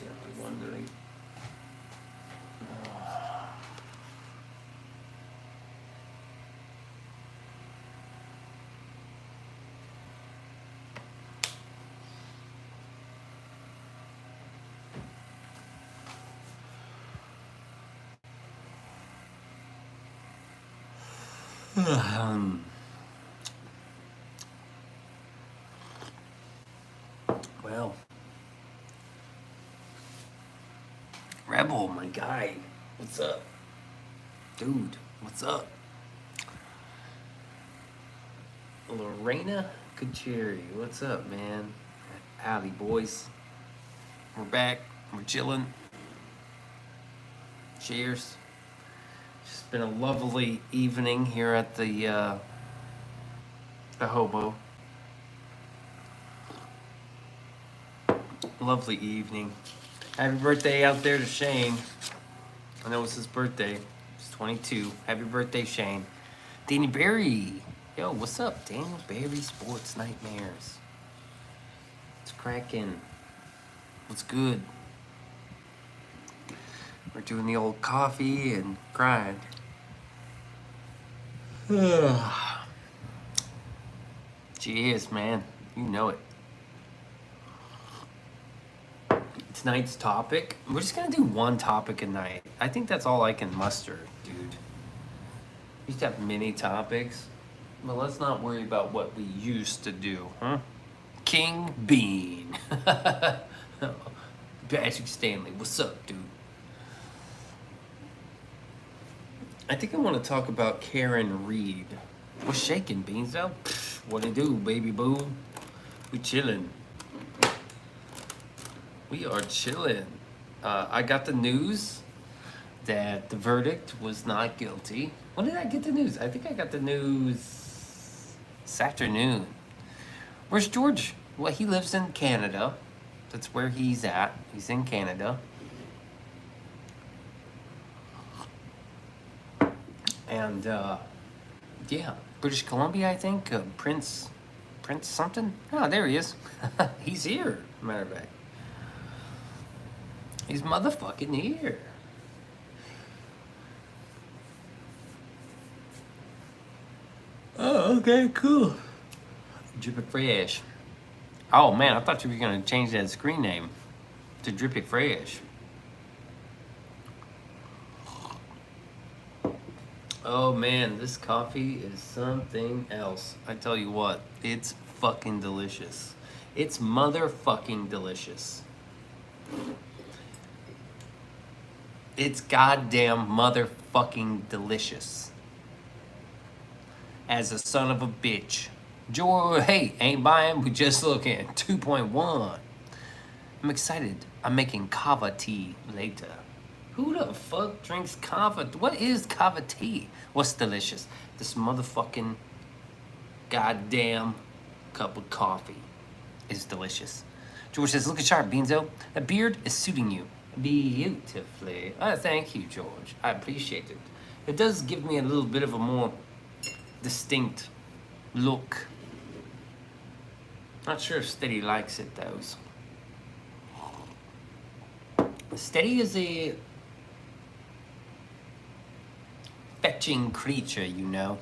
I'm wondering. Well, Rebel, my guy, what's up? Dude, what's up? Lorena Kacheri, what's up, man? Howdy, boys. We're back. We're chilling. Cheers. It's been a lovely evening here at the Hobo. Lovely evening. Happy birthday out there to Shane. I know it's his birthday. He's 22. Happy birthday, Shane. Danny Barry. Yo, what's up? Daniel Barry Sports Nightmares. It's cracking. What's good? We're doing the old coffee and crying. Cheers, man. You know it. Tonight's topic, we're just gonna do one topic a night. I think that's all I can muster, dude. We used to have many topics, but let's not worry about what we used to do, huh? King Bean. Patrick Stanley, what's up, dude? I think I want to talk about Karen Reed. What's shaking, Beanso? What it do, baby boo? We chillin'. We are chilling. I got the news that the verdict was not guilty. When did I get the news? I think I got the news this afternoon. Where's George? Well, he lives in Canada. That's where he's at. He's in Canada. And, yeah, British Columbia, I think. Prince something? Oh, there he is. He's here, matter of fact. He's motherfucking here. Oh, okay, cool. Drippy Fresh. Oh man, I thought you were gonna change that screen name to Drippy Fresh. Oh man, this coffee is something else. I tell you what, it's fucking delicious. It's motherfucking delicious. It's goddamn motherfucking delicious. As a son of a bitch. George, hey, ain't buying, we just looking. 2.1. I'm excited. I'm making kava tea later. Who the fuck drinks kava? What is kava tea? What's delicious? This motherfucking goddamn cup of coffee is delicious. George says, looking sharp, Beanso. That beard is suiting you beautifully. Oh, thank you, George. I appreciate it. It does give me a little bit of a more distinct look. Not sure if Steady likes it, though. Steady is a fetching creature, you know.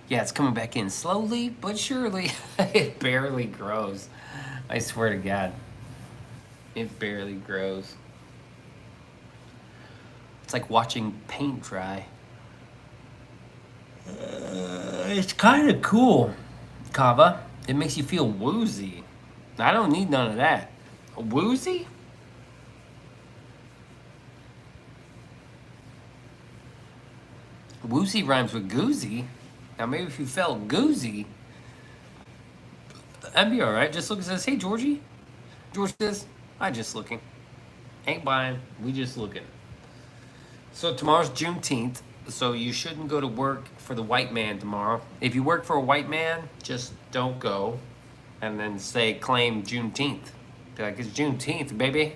Yeah, it's coming back in slowly but surely. It barely grows. I swear to God. It barely grows. It's like watching paint dry. It's kind of cool, Kava. It makes you feel woozy. I don't need none of that. Woozy? Woozy rhymes with goozy. Now maybe if you felt goozy, that'd be alright. Just look and says, hey Georgie. George says, I just looking. Ain't buying, we just looking. So tomorrow's Juneteenth, so you shouldn't go to work for the white man tomorrow. If you work for a white man, just don't go. And then say claim Juneteenth. Be like, it's Juneteenth, baby.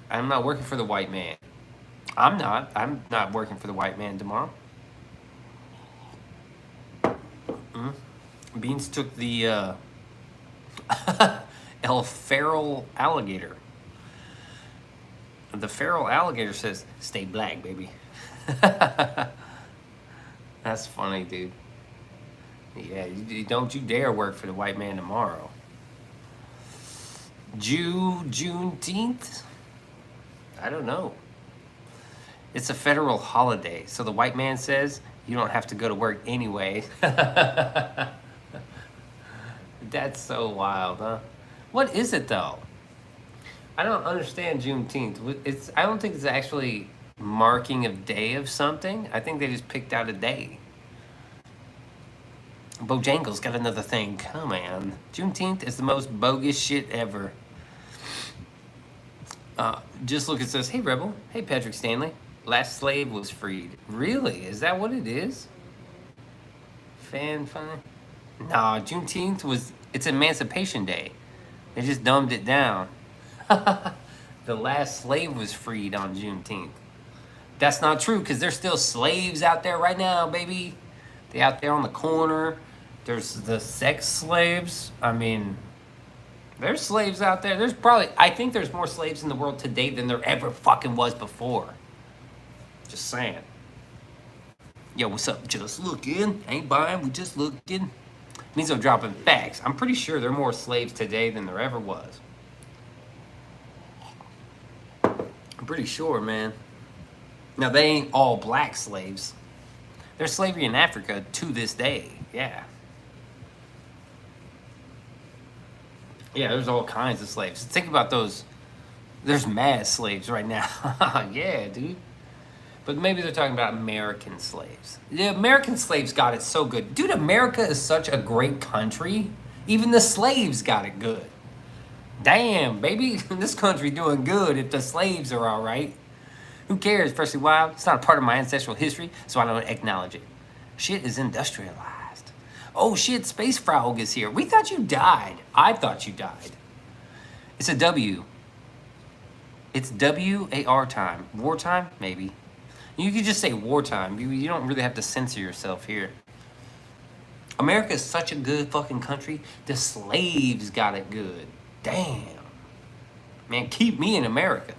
I'm not working for the white man. I'm not working for the white man tomorrow. Beans took the feral alligator. The feral alligator says, "Stay black, baby." That's funny, dude. Yeah, don't you dare work for the white man tomorrow. Juneteenth? I don't know. It's a federal holiday, so the white man says you don't have to go to work anyway. That's so wild, huh? What is it though? I don't understand Juneteenth. I don't think it's actually marking a day of something. I think they just picked out a day. Bojangles got another thing. Come on. Juneteenth is the most bogus shit ever. Just look, it says, "Hey Rebel, hey Patrick Stanley, last slave was freed." Really? Is that what it is? Fun? Nah, Juneteenth it's Emancipation Day. They just dumbed it down. The last slave was freed on Juneteenth. That's not true, because there's still slaves out there right now, baby. They out there on the corner. There's the sex slaves. I mean, there's slaves out there. I think there's more slaves in the world today than there ever fucking was before. Just saying. Yo, what's up? Just looking. Ain't buying, we just looking. Means I'm dropping facts. I'm pretty sure there are more slaves today than there ever was. I'm pretty sure, man. Now, they ain't all black slaves. There's slavery in Africa to this day. Yeah. Yeah, there's all kinds of slaves. Think about those. There's mad slaves right now. Yeah, dude. But maybe they're talking about American slaves. The American slaves got it so good. Dude, America is such a great country. Even the slaves got it good. Damn, baby. This country doing good if the slaves are all right. Who cares, Freshly Wild? It's not a part of my ancestral history, so I don't acknowledge it. Shit is industrialized. Oh shit, Space Frog is here. We thought you died. I thought you died. It's a W. It's WAR time. Wartime? Maybe. You could just say wartime. You don't really have to censor yourself here. America is such a good fucking country. The slaves got it good. Damn. Man, keep me in America.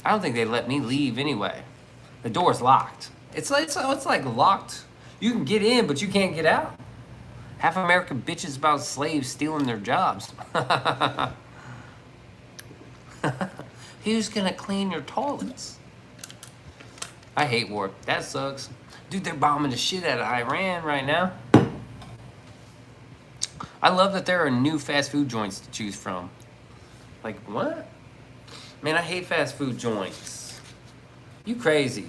I don't think they let me leave anyway. The door's locked. It's like locked. You can get in, but you can't get out. Half America bitches about slaves stealing their jobs. Who's gonna clean your toilets? I hate war. That sucks. Dude, they're bombing the shit out of Iran right now. I love that there are new fast food joints to choose from. Like, what? Man, I hate fast food joints. You crazy.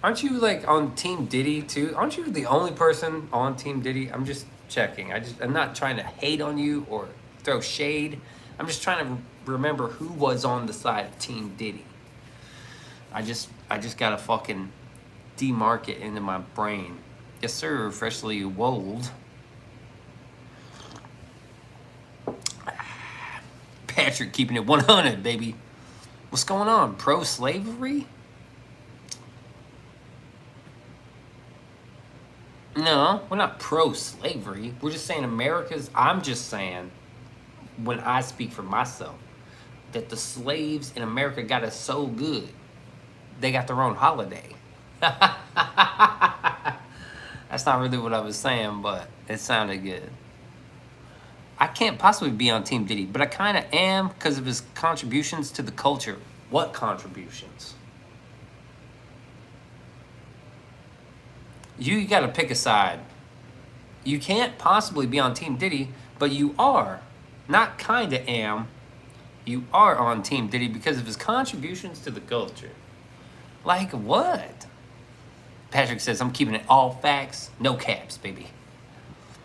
Aren't you like on Team Diddy too? Aren't you the only person on Team Diddy? I'm just checking. I'm not trying to hate on you or throw shade. I'm just trying to remember who was on the side of Team Diddy. I just gotta fucking demark it into my brain. Yes, sir. Freshly wold. Patrick keeping it 100, baby. What's going on? Pro-slavery? No, we're not pro-slavery. We're just saying I'm just saying, when I speak for myself, that the slaves in America got us so good, they got their own holiday. That's not really what I was saying, but it sounded good. I can't possibly be on Team Diddy, but I kind of am because of his contributions to the culture. What contributions? You got to pick a side. You can't possibly be on Team Diddy, but you are. Not kind of am. You are on Team Diddy because of his contributions to the culture. Like what? Patrick says, I'm keeping it all facts, no caps, baby.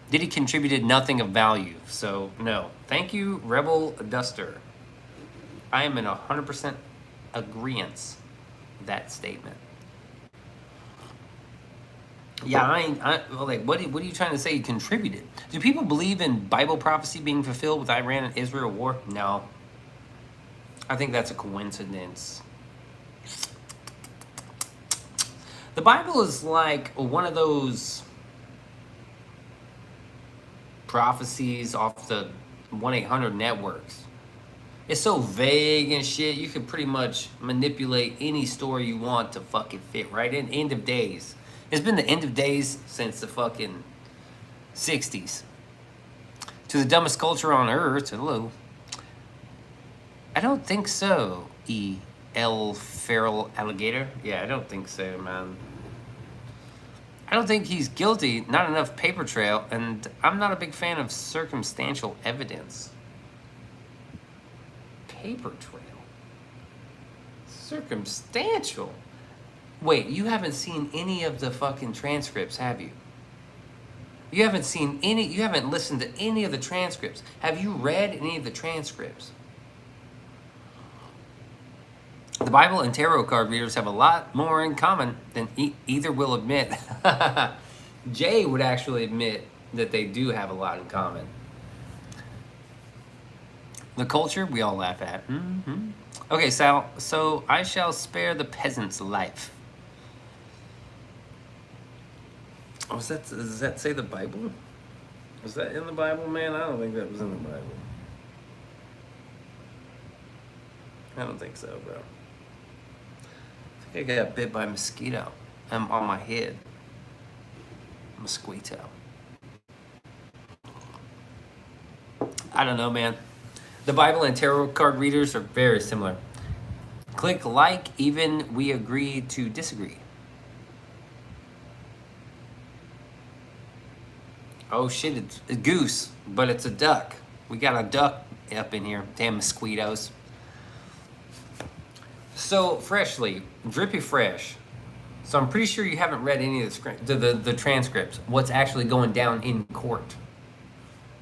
Diddy contributed nothing of value, so no. Thank you, Rebel Duster. I am in 100% agreeance with that statement. Yeah, what are you trying to say he contributed? Do people believe in Bible prophecy being fulfilled with Iran and Israel war? No. I think that's a coincidence. The Bible is like one of those prophecies off the 1-800 networks. It's so vague and shit. You can pretty much manipulate any story you want to fucking fit right in. End of days. It's been the end of days since the fucking 60s. To the dumbest culture on earth. Hello. I don't think so. W Fir Rd. Yeah, I don't think so, man. I don't think he's guilty. Not enough paper trail, and I'm not a big fan of circumstantial evidence. Paper trail. Circumstantial. Wait, you haven't seen any of the fucking transcripts, have you? You haven't seen any, you haven't listened to any of the transcripts. Have you read any of the transcripts? The Bible and tarot card readers have a lot more in common than either will admit. Jay would actually admit that they do have a lot in common. The culture we all laugh at. Mm-hmm. Okay, Sal, so I shall spare the peasant's life. Oh, does that say the Bible? Was that in the Bible, man? I don't think that was in the Bible. I don't think so, bro. I think I got bit by a mosquito. I'm on my head. Mosquito. I don't know, man. The Bible and tarot card readers are very similar. Click like, even we agree to disagree. Oh shit, it's a goose, but it's a duck. We got a duck up in here. Damn mosquitoes. So, Freshly, Drippy Fresh. So I'm pretty sure you haven't read any of the transcripts. What's actually going down in court.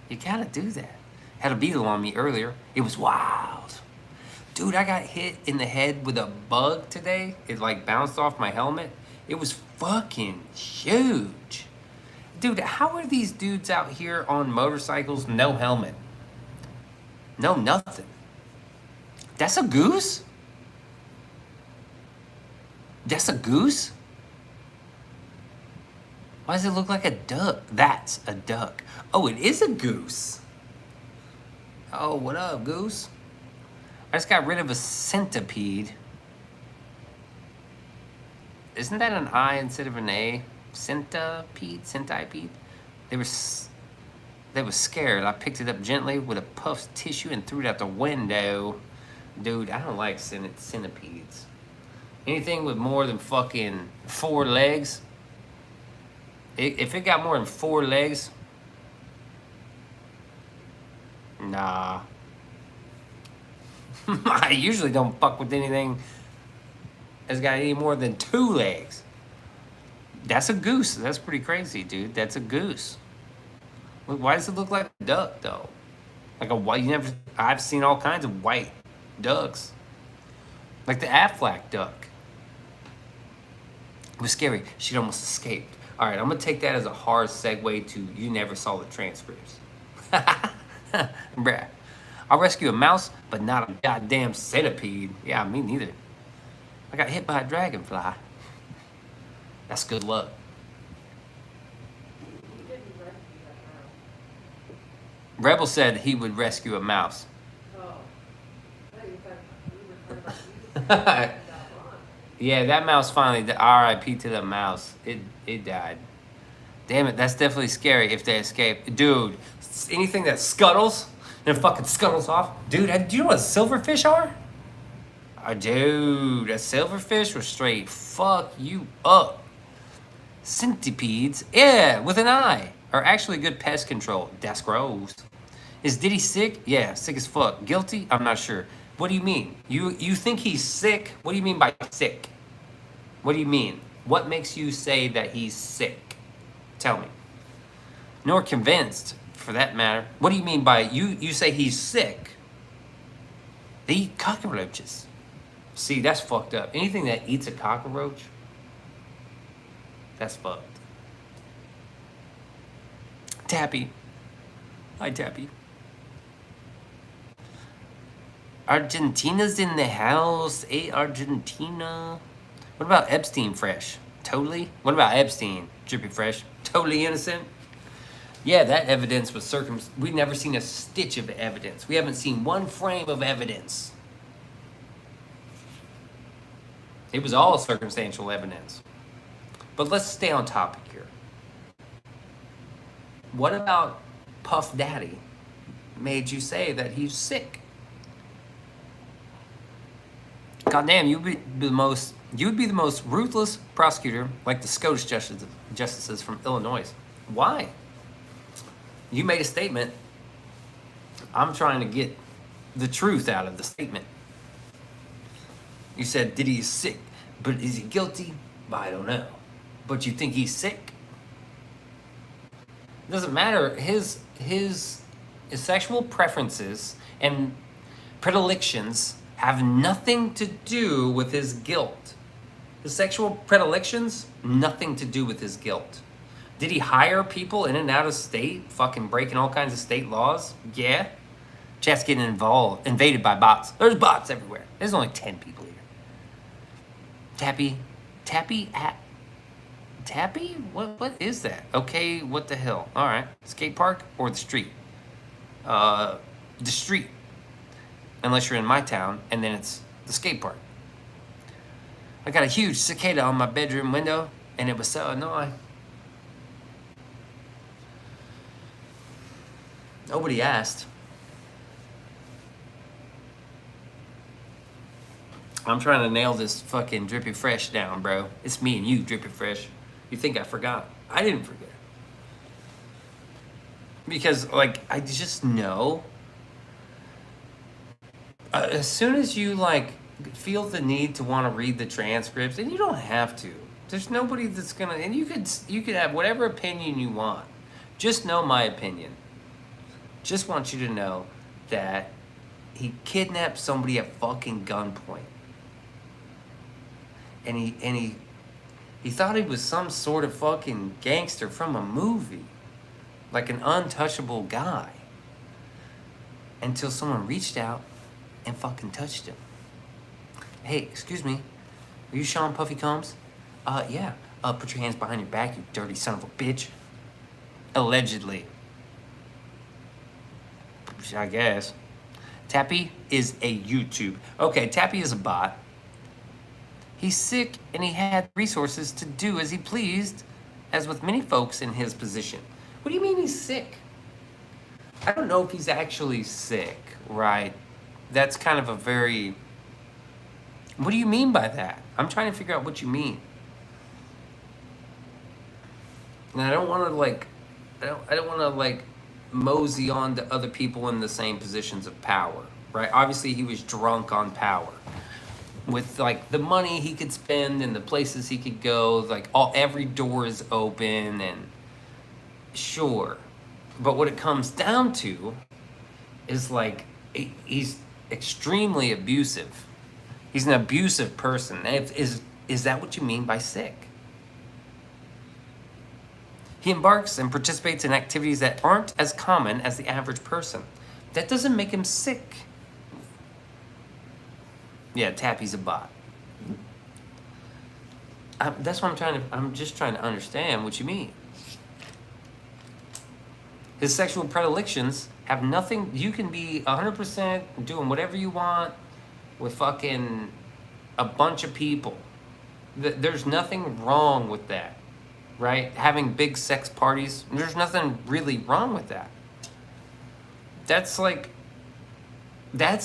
You gotta do that. Had a beetle on me earlier. It was wild. Dude, I got hit in the head with a bug today. It like bounced off my helmet. It was fucking huge. Dude, how are these dudes out here on motorcycles, no helmet? No nothing. That's a goose? That's a goose? Why does it look like a duck? That's a duck. Oh, it is a goose. Oh, what up, goose? I just got rid of a centipede. Isn't that an I instead of an A? Centipede? They were scared. I picked it up gently with a puff of tissue and threw it out the window. Dude, I don't like centipedes. Anything with more than fucking 4 legs. If it got more than 4 legs, nah. I usually don't fuck with anything that's got any more than 2 legs. That's a goose. That's pretty crazy, dude. That's a goose. Look, why does it look like a duck, though? Like a white, I've seen all kinds of white ducks. Like the Aflac duck. It was scary. She'd almost escaped. All right, I'm going to take that as a hard segue to you never saw the transcripts. Bruh. I'll rescue a mouse, but not a goddamn centipede. Yeah, me neither. I got hit by a dragonfly. That's good luck. Rebel said he would rescue a mouse. Yeah, that mouse finally, RIP to the mouse. It died. Damn it, that's definitely scary if they escape. Dude, anything that scuttles and fucking scuttles off. Dude, do you know what silverfish are? Dude, a silverfish will straight fuck you up. Centipedes, yeah, with an I, are actually good pest control. That's gross. Is Diddy sick? Yeah, sick as fuck. Guilty? I'm not sure. What do you mean? You think he's sick? What do you mean by sick? What do you mean? What makes you say that he's sick? Tell me. Nor convinced, for that matter. What do you mean by you say he's sick? They eat cockroaches. See, that's fucked up. Anything that eats a cockroach, that's fucked. Tappy. Hi, Tappy. Argentina's in the house. Hey, Argentina. What about Epstein Fresh? Totally? What about Epstein? Drippy Fresh? Totally innocent? Yeah, that evidence was we've never seen a stitch of evidence. We haven't seen one frame of evidence. It was all circumstantial evidence. But let's stay on topic here. What about Puff Daddy made you say that he's sick? Goddamn, you'd be the most ruthless prosecutor, like the Scottish justices from Illinois. Why? You made a statement. I'm trying to get the truth out of the statement. You said, did he sick? But is he guilty? I don't know. But you think he's sick? It doesn't matter. His sexual preferences and predilections have nothing to do with his guilt. His sexual predilections, nothing to do with his guilt. Did he hire people in and out of state, fucking breaking all kinds of state laws? Yeah. Chat's getting invaded by bots. There's bots everywhere. There's only 10 people here. Tappy? What is that? Okay, what the hell? All right. Skate park or the street? The street. Unless you're in my town, and then it's the skate park. I got a huge cicada on my bedroom window, and it was so annoying. Nobody asked. I'm trying to nail this fucking Drippy Fresh down, bro. It's me and you, Drippy Fresh. You think I forgot? I didn't forget. Because, like, I just know. As soon as you, like, feel the need to want to read the transcripts, and you don't have to. There's nobody that's gonna, and you could have whatever opinion you want. Just know my opinion. Just want you to know that he kidnapped somebody at fucking gunpoint. And he thought he was some sort of fucking gangster from a movie. Like an untouchable guy. Until someone reached out and fucking touched him. Hey, excuse me. Are you Sean Puffy Combs? Yeah. Put your hands behind your back, you dirty son of a bitch. Allegedly. I guess. Tappy is a YouTube. Okay, Tappy is a bot. He's sick and he had resources to do as he pleased, as with many folks in his position. What do you mean he's sick? I don't know if he's actually sick, right? That's kind of a very... What do you mean by that? I'm trying to figure out what you mean. And I don't want to I don't want to mosey on to other people in the same positions of power, right? Obviously he was drunk on power. With the money he could spend and the places he could go, every door is open and sure. But what it comes down to is he's extremely abusive. He's an abusive person. Is that what you mean by sick? He embarks and participates in activities that aren't as common as the average person. That doesn't make him sick. Yeah, Tappy's a bot. That's what I'm just trying to understand what you mean. His sexual predilections have nothing, you can be 100% doing whatever you want with fucking a bunch of people. There's nothing wrong with that, right? Having big sex parties, there's nothing really wrong with that. That's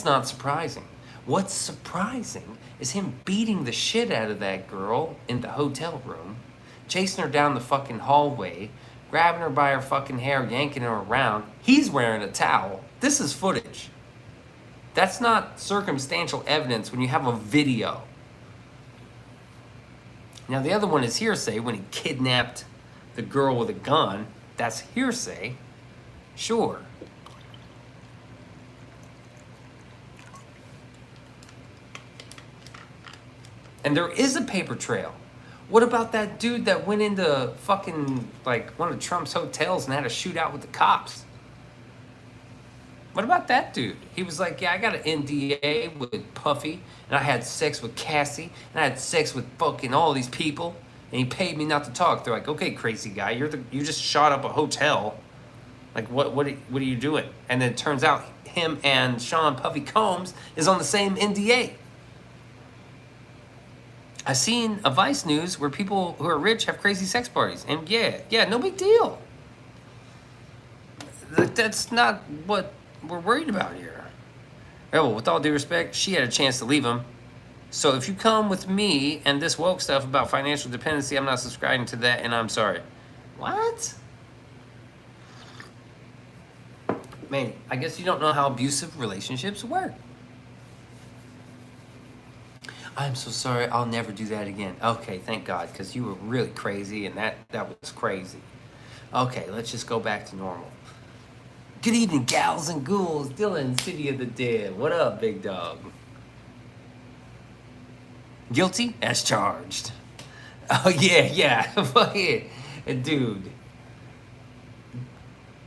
not surprising. What's surprising is him beating the shit out of that girl in the hotel room, chasing her down the fucking hallway, grabbing her by her fucking hair, yanking her around. He's wearing a towel. This is footage. That's not circumstantial evidence when you have a video. Now the other one is hearsay when he kidnapped the girl with a gun. That's hearsay. Sure. And there is a paper trail. What about that dude that went into fucking one of Trump's hotels and had a shootout with the cops? What about that dude? He was like, yeah, I got an NDA with Puffy, and I had sex with Cassie, and I had sex with fucking all these people, and he paid me not to talk. They're like, okay, crazy guy, you just shot up a hotel. Like, what are you doing? And then it turns out him and Sean Puffy Combs is on the same NDA. I've seen a Vice News where people who are rich have crazy sex parties. And yeah, no big deal. That's not what we're worried about here. Oh, well, with all due respect, she had a chance to leave him. So if you come with me and this woke stuff about financial dependency, I'm not subscribing to that, and I'm sorry. What? Man, I guess you don't know how abusive relationships work. I'm so sorry, I'll never do that again. Okay, thank God, because you were really crazy, and that was crazy. Okay, let's just go back to normal. Good evening, gals and ghouls. Dylan, City of the Dead. What up, big dog? Guilty as charged. Oh, yeah. Fuck it. Dude.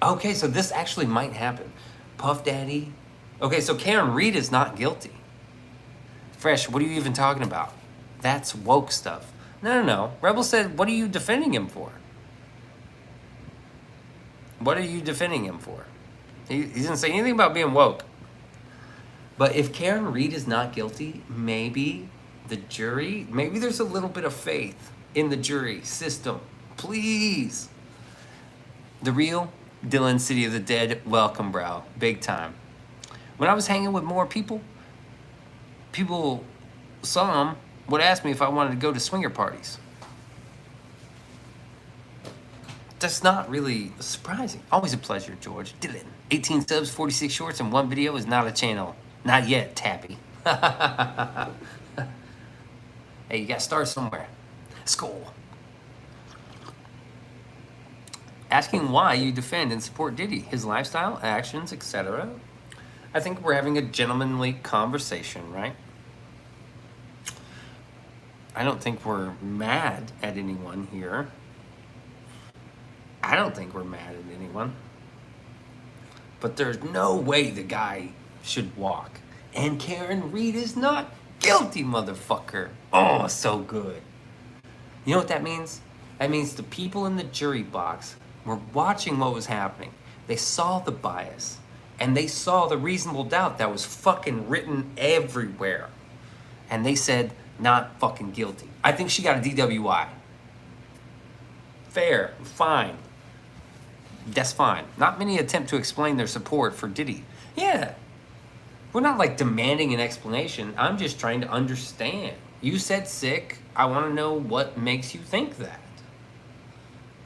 Okay, so this actually might happen. Puff Daddy. Okay, so Karen Reed is not guilty. Fresh, what are you even talking about? That's woke stuff. No. Rebel said, what are you defending him for? What are you defending him for? He didn't say anything about being woke. But if Karen Reed is not guilty, maybe the jury, maybe there's a little bit of faith in the jury system. Please. The real Dylan, City of the Dead, welcome, bro. Big time. When I was hanging with more people, some would ask me if I wanted to go to swinger parties. That's not really surprising. Always a pleasure, George. Dylan. 18 subs, 46 shorts, and 1 video is not a channel. Not yet, Tappy. Hey, you gotta start somewhere. School. Asking why you defend and support Diddy, his lifestyle, actions, etc. I think we're having a gentlemanly conversation, right? I don't think we're mad at anyone here. I don't think we're mad at anyone. But there's no way the guy should walk. And Karen Reed is not guilty, motherfucker. Oh, so good. You know what that means? That means the people in the jury box were watching what was happening. They saw the bias. And they saw the reasonable doubt that was fucking written everywhere. And they said, not fucking guilty. I think she got a DWI. Fair, fine. That's fine. Not many attempt to explain their support for Diddy. Yeah. We're not like demanding an explanation. I'm just trying to understand. You said sick. I want to know what makes you think that.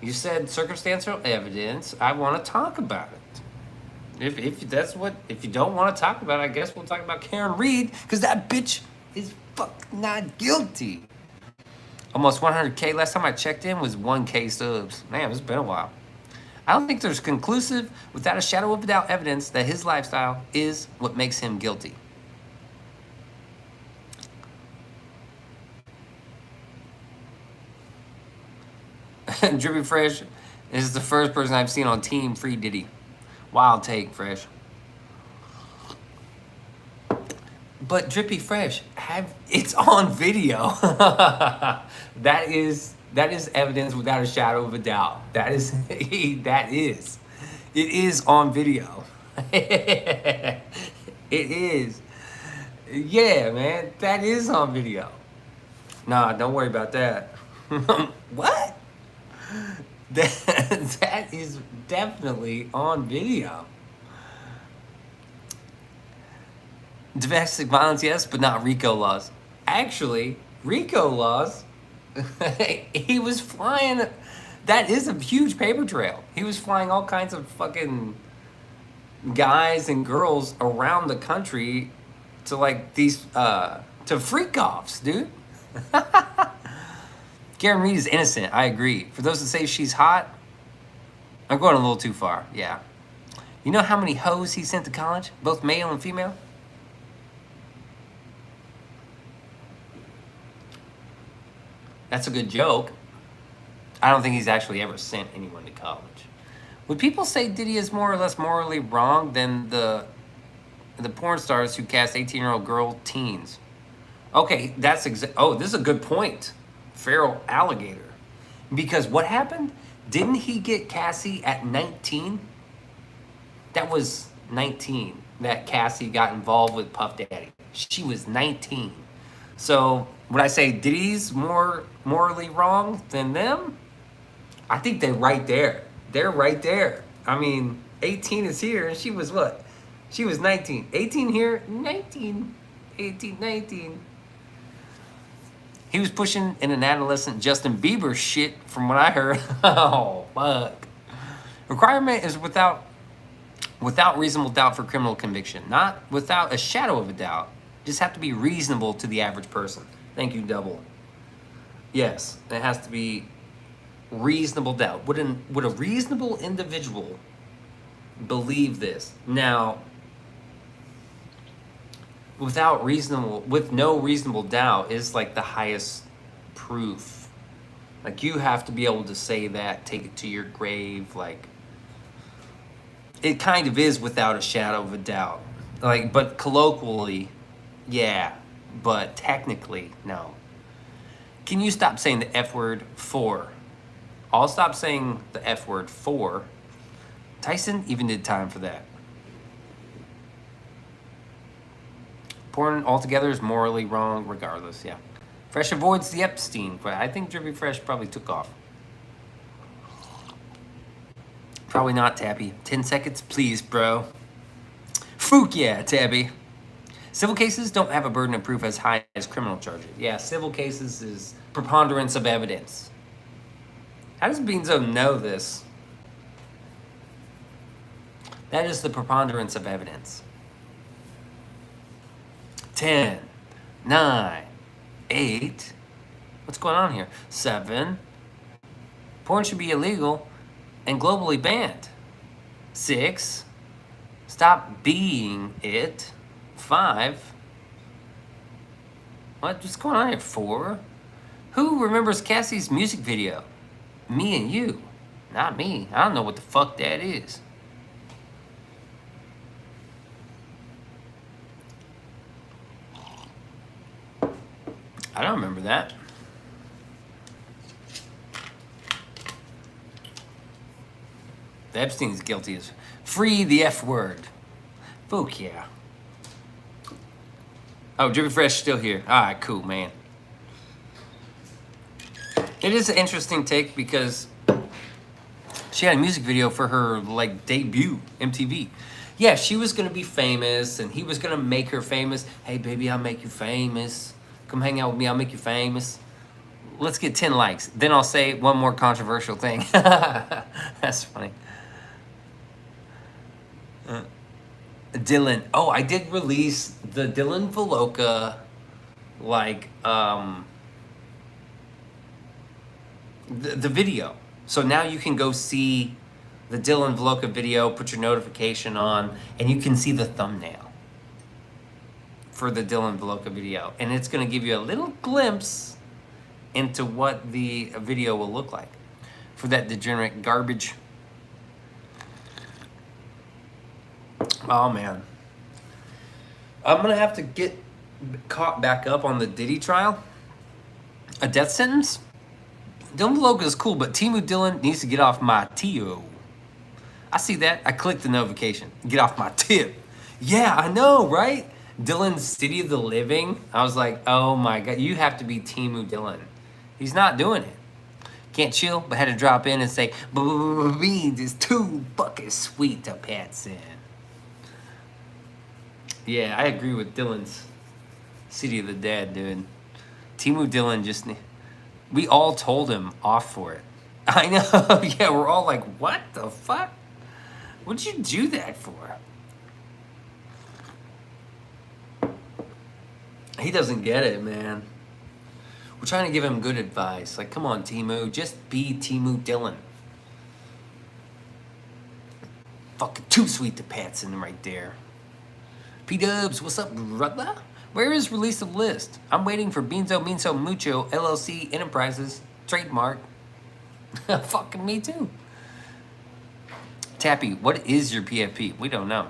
You said circumstantial evidence. I want to talk about it. If you don't want to talk about it, I guess we'll talk about Karen Reed, because that bitch is fucking not guilty. Almost 100K. Last time I checked in was 1K subs. Man, it's been a while. I don't think there's conclusive, without a shadow of a doubt, evidence that his lifestyle is what makes him guilty. Drippy Fresh is the first person I've seen on Team Free Diddy. Wild take, Fresh. But Drippy Fresh, it's on video. That is evidence without a shadow of a doubt. It is on video. It is. Yeah, man, that is on video. Nah, don't worry about that. What? That is definitely on video. Domestic violence, yes, but not RICO laws. Actually, RICO laws, he was flying, that is a huge paper trail. He was flying all kinds of fucking guys and girls around the country to like these, to freak offs, dude. Karen Reed is innocent, I agree. For those that say she's hot, I'm going a little too far, yeah. You know how many hoes he sent to college, both male and female? That's a good joke. I don't think he's actually ever sent anyone to college. Would people say Diddy is more or less morally wrong than the porn stars who cast 18-year-old girl teens? Okay, this is a good point. Feral alligator. Because what happened? Didn't he get Cassie at 19? That was 19 that Cassie got involved with Puff Daddy. She was 19. So would I say Diddy's more morally wrong than them? I think they're right there. They're right there. I mean, 18 is here, and she was what? She was 19. 18 here, 19. 18, 19. He was pushing in an adolescent Justin Bieber shit, from what I heard. Oh, fuck. Requirement is without reasonable doubt for criminal conviction, not without a shadow of a doubt. Just have to be reasonable to the average person. Thank you, Double. Yes, it has to be reasonable doubt. Would a reasonable individual believe this? Now, with no reasonable doubt is like the highest proof. Like, you have to be able to say that, take it to your grave. Like, it kind of is without a shadow of a doubt. Like, but colloquially, yeah, but technically, no. Can you stop saying the F word for? I'll stop saying the F word for. Tyson even did time for that. Porn altogether is morally wrong regardless, yeah. Fresh avoids the Epstein, but I think Drippy Fresh probably took off. Probably not, Tabby. 10 seconds, please, bro. Fook, yeah, Tabby. Civil cases don't have a burden of proof as high as criminal charges. Yeah, civil cases is preponderance of evidence. How does Beanso know this? That is the preponderance of evidence. 10, 9, 8. What's going on here? 7. Porn should be illegal and globally banned. 6. Stop being it. 5. What's going on here? 4. Who remembers Cassie's music video? Me and you. Not me. I don't know what the fuck that is. I don't remember that. The Epstein's guilty as free the F word. Fuck yeah. Oh, Drippy Fresh still here. All right, cool, man. It is an interesting take because she had a music video for her like debut MTV. Yeah, she was gonna be famous, and he was gonna make her famous. Hey, baby, I'll make you famous. Come hang out with me, I'll make you famous. Let's get 10 likes. Then I'll say one more controversial thing. That's funny. Dylan. Oh, I did release the Dylan Voloka, like, the video. So now you can go see the Dylan Voloka video, put your notification on, and you can see the thumbnail for the Dylan Voloka video. And it's going to give you a little glimpse into what the video will look like for that degenerate garbage. Oh, man. I'm going to have to get caught back up on the Diddy trial. A death sentence? Dylan Voloka is cool, but Timu Dylan needs to get off my Tio. I see that. I clicked the notification. Get off my tip. Yeah, I know, right? Dylan's City of the Living. I was like, oh my God, you have to be Timu Dylan. He's not doing it. Can't chill, but had to drop in and say, beans is too fucking sweet to pets in. Yeah, I agree with Dylan's City of the Dead, dude. Timu Dylan just, we all told him off for it. I know, yeah, we're all like, what the fuck? What'd you do that for? He doesn't get it, man. We're trying to give him good advice. Like, come on, Timu. Just be Timu Dylan. Fucking too sweet to Patson right there. P-Dubs, what's up, brother? Where is release of list? I'm waiting for Beanso Mucho LLC Enterprises trademark. Fucking me too. Tappy, what is your PFP? We don't know.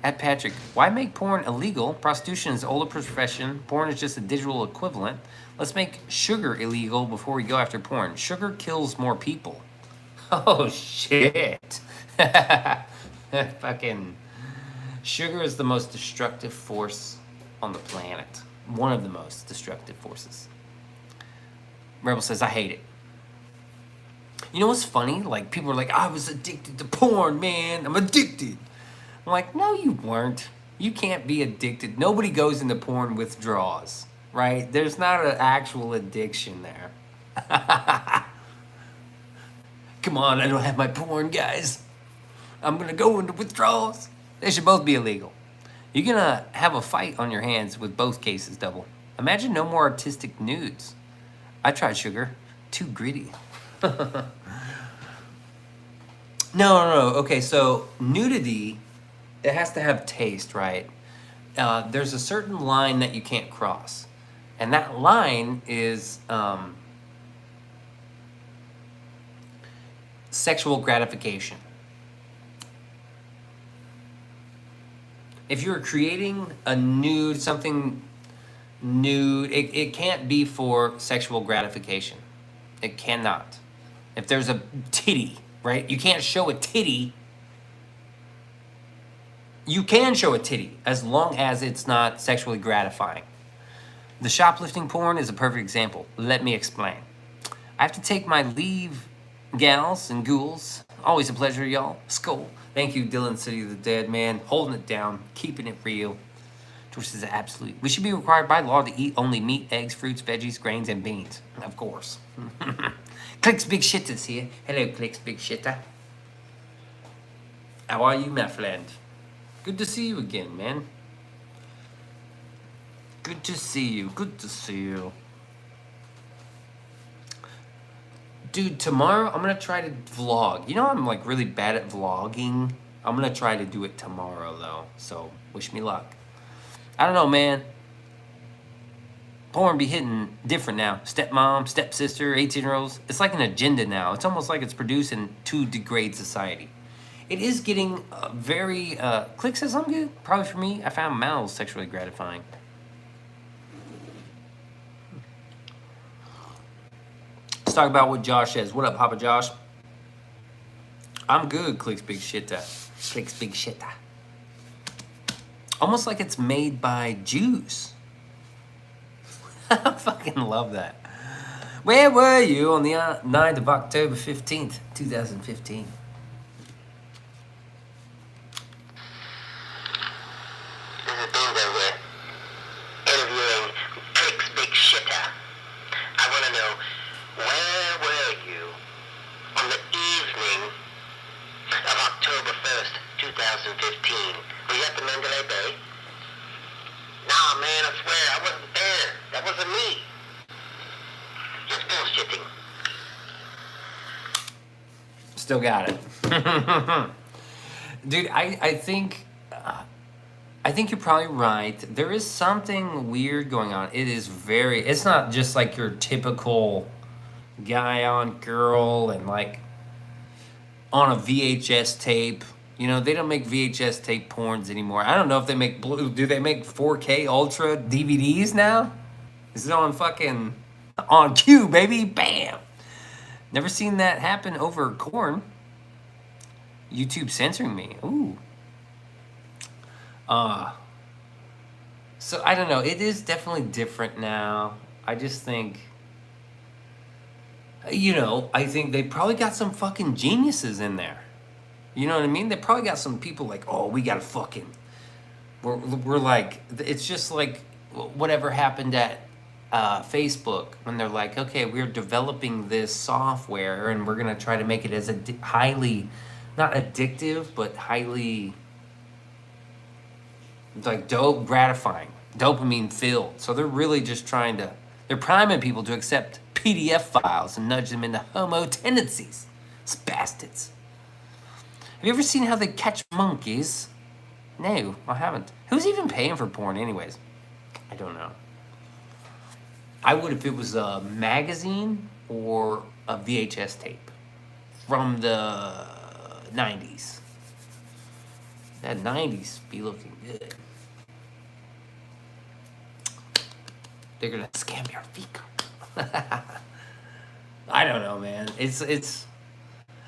At Patrick, why make porn illegal? Prostitution is an older profession. Porn is just a digital equivalent. Let's make sugar illegal before we go after porn. Sugar kills more people. Oh, shit. Fucking sugar is the most destructive force on the planet. One of the most destructive forces. Rebel says, I hate it. You know what's funny? Like, people are like, I was addicted to porn, man. I'm addicted. I'm like, no, you weren't. You can't be addicted. Nobody goes into porn withdrawals, right? There's not an actual addiction there. Come on, I don't have my porn, guys. I'm gonna go into withdrawals. They should both be illegal. You're gonna have a fight on your hands with both cases, Double. Imagine no more artistic nudes. I tried sugar. Too gritty. No. Okay, so nudity, it has to have taste, right? There's a certain line that you can't cross. And that line is sexual gratification. If you're creating a nude, something nude, it can't be for sexual gratification. It cannot. If there's a titty, right? You can't show a titty. You can show a titty as long as it's not sexually gratifying. The shoplifting porn is a perfect example. Let me explain. I have to take my leave, gals and ghouls. Always a pleasure, y'all. Skull. Thank you, Dylan City of the Dead, man. Holding it down, keeping it real. George says, absolutely. We should be required by law to eat only meat, eggs, fruits, veggies, grains, and beans. Of course. Clicks Big Shitters here. Hello, Clicks Big Shitter. How are you, my friend? Good to see you again, man. Good to see you. Good to see you. Dude, tomorrow I'm gonna try to vlog. You know I'm like really bad at vlogging. I'm gonna try to do it tomorrow though. So wish me luck. I don't know, man. Porn be hitting different now. Stepmom, stepsister, 18-year-olds. It's like an agenda now. It's almost like it's producing to degrade society. It is getting very... Click says I'm good. Probably for me. I found mouths sexually gratifying. Let's talk about what Josh says. What up, Papa Josh? I'm good, Clicks Big Shitta. Clicks Big Shitta. Almost like it's made by Jews. I fucking love that. Where were you on the 9th of October 15th, 2015? This is Beanso here, interviewing Clicks Big Shitter. I want to know, where were you on the evening of October 1st, 2015? Were you at the Mandalay Bay? Nah, man, I swear, I wasn't there. That wasn't me. Just bullshitting. Still got it. Dude, I think you're probably right. There is something weird going on. It's not just like your typical guy on girl and like on a VHS tape. You know, they don't make VHS tape porns anymore. I don't know if they make do they make 4K Ultra DVDs now? Is it on fucking on cue, baby? Bam! Never seen that happen over corn. YouTube censoring me. Ooh. So I don't know. It is definitely different now. I just think, you know, I think they probably got some fucking geniuses in there. You know what I mean? They probably got some people like, oh, we gotta fucking, we're like, it's just like whatever happened at Facebook when they're like, okay, we're developing this software and we're gonna try to make it as highly, not addictive, but highly like gratifying, dopamine filled. So they're really just they're priming people to accept PDF files and nudge them into homo tendencies. It's bastards. Have you ever seen how they catch monkeys? No, I haven't. Who's even paying for porn anyways? I don't know. I would if it was a magazine or a VHS tape from the 90s. That 90s be looking good. They're gonna scam your feet. I don't know, man. It's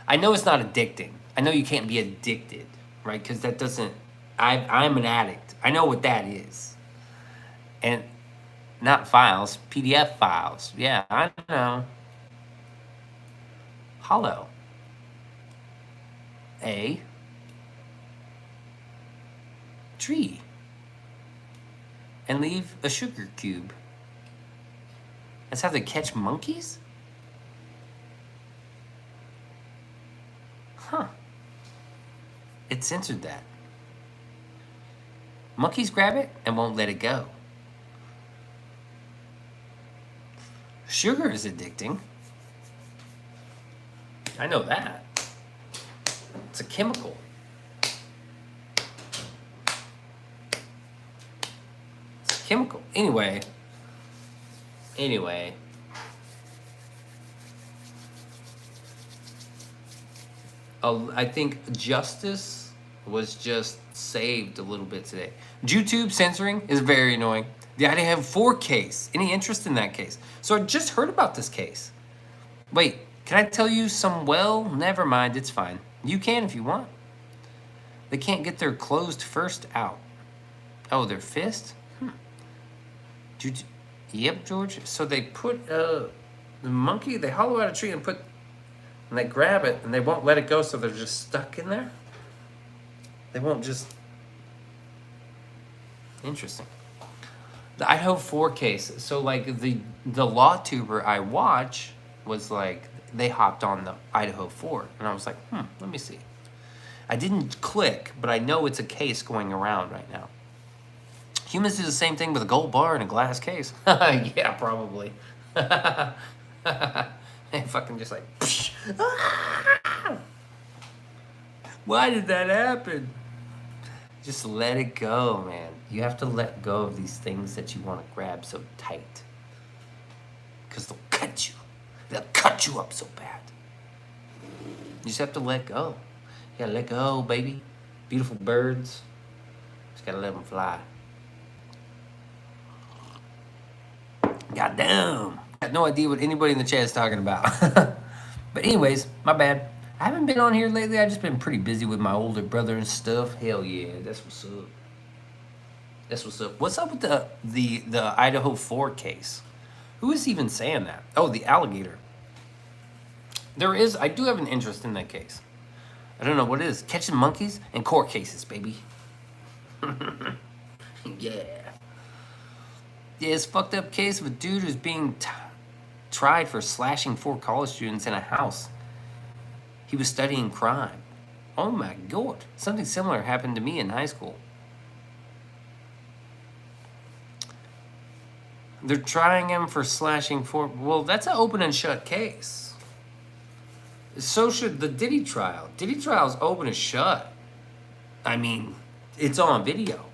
I know it's not addicting. I know you can't be addicted right? Because that doesn't. I'm an addict. I know what that is, and not files, PDF files. Yeah, I know. Hollow. A tree. And leave a sugar cube. That's how they catch monkeys? Huh. It censored that. Monkeys grab it and won't let it go. Sugar is addicting. I know that. It's a chemical. It's a chemical. Anyway. I think justice was just saved a little bit today. YouTube censoring is very annoying. The Idaho 4 case. Any interest in that case? So I just heard about this case. Wait, can I tell you some? Well, never mind. It's fine. You can if you want. They can't get their closed first out. Oh, their fist? Yep, George. So they put the monkey, they hollow out a tree and they grab it and they won't let it go, so they're just stuck in there? They won't just... Interesting. The Idaho 4 case. So, like, the law tuber I watch was like, they hopped on the Idaho 4. And I was like, let me see. I didn't click, but I know it's a case going around right now. Humans do the same thing with a gold bar and a glass case. Yeah, probably. And fucking just like, psh, ah! Why did that happen? Just let it go, man. You have to let go of these things that you want to grab so tight. Because they'll cut you. They'll cut you up so bad. You just have to let go. You gotta let go, baby. Beautiful birds. Just gotta let them fly. Goddamn. I got no idea what anybody in the chat is talking about. But anyways, my bad. I haven't been on here lately. I've just been pretty busy with my older brother and stuff. Hell yeah, that's what's up. That's what's up. What's up with the Idaho 4 case? Who is even saying that? Oh, the alligator. I do have an interest in that case. I don't know what it is. Catching monkeys and court cases, baby. Yeah. Yeah, it's a fucked up case of a dude who's being tried for slashing 4 college students in a house. He was studying crime. Oh my God. Something similar happened to me in high school. They're trying him for slashing 4... Well, that's an open and shut case. So should the Diddy trial. Diddy trial's open and shut. I mean, it's on video.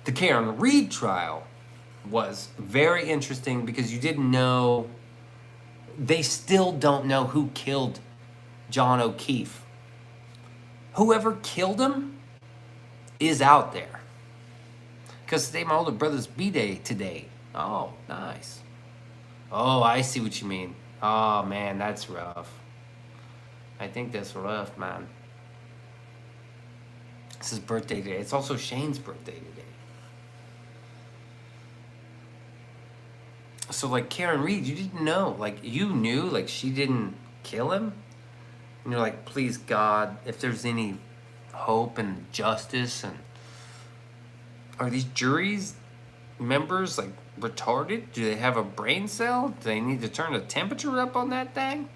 The Karen Reed trial was very interesting because you didn't know... They still don't know who killed John O'Keefe. Whoever killed him is out there. Because today my older brother's B-Day today. Oh, nice. Oh, I see what you mean. Oh, man, that's rough. I think that's rough, man. It's his birthday today. It's also Shane's birthday today. So, like, Karen Reed, you didn't know. Like, you knew, like, she didn't kill him. And you're like, please, God, if there's any hope and justice. And are these juries members, like, retarded? Do they have a brain cell? Do they need to turn the temperature up on that thing?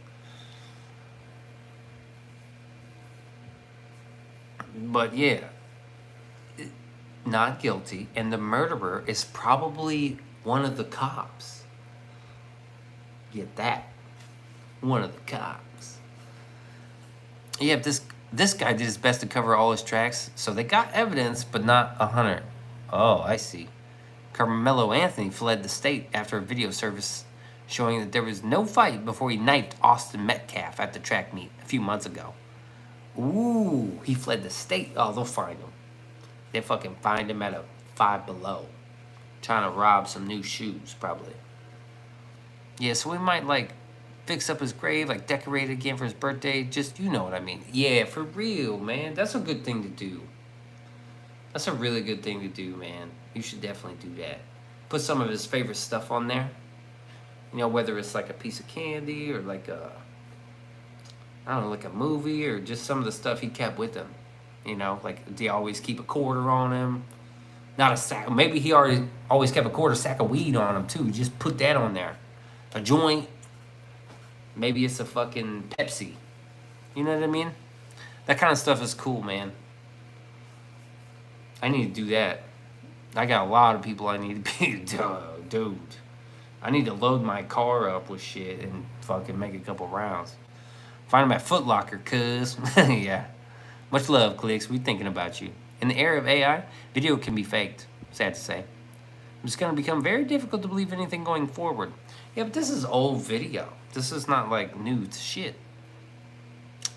But, yeah. Not guilty. And the murderer is probably one of the cops. Get that. One of the cops. Yeah, this guy did his best to cover all his tracks, so they got evidence, but not a hunter. Oh, I see. Carmelo Anthony fled the state after a video service showing that there was no fight before he knifed Austin Metcalf at the track meet a few months ago. Ooh, he fled the state. Oh, they'll find him. They'll fucking find him at a Five Below. Trying to rob some new shoes, probably. Yeah, so we might, like, fix up his grave, like decorate it again for his birthday. Just, you know what I mean. Yeah, for real, man. That's a good thing to do. That's a really good thing to do, man. You should definitely do that. Put some of his favorite stuff on there. You know, whether it's like a piece of candy or like a, I don't know, like a movie or just some of the stuff he kept with him. You know, like, do you always keep a quarter on him? Not a sack. Maybe he always kept a quarter sack of weed on him, too. Just put that on there. A joint. Maybe it's a fucking Pepsi. You know what I mean? That kind of stuff is cool, man. I need to do that. I got a lot of people I need to be, dude. I need to load my car up with shit and fucking make a couple rounds. Find them at Foot Locker, cuz. Yeah. Much love, Clicks. We thinking about you. In the era of AI, video can be faked. Sad to say. It's going to become very difficult to believe anything going forward. Yeah, but this is old video. This is not like new shit.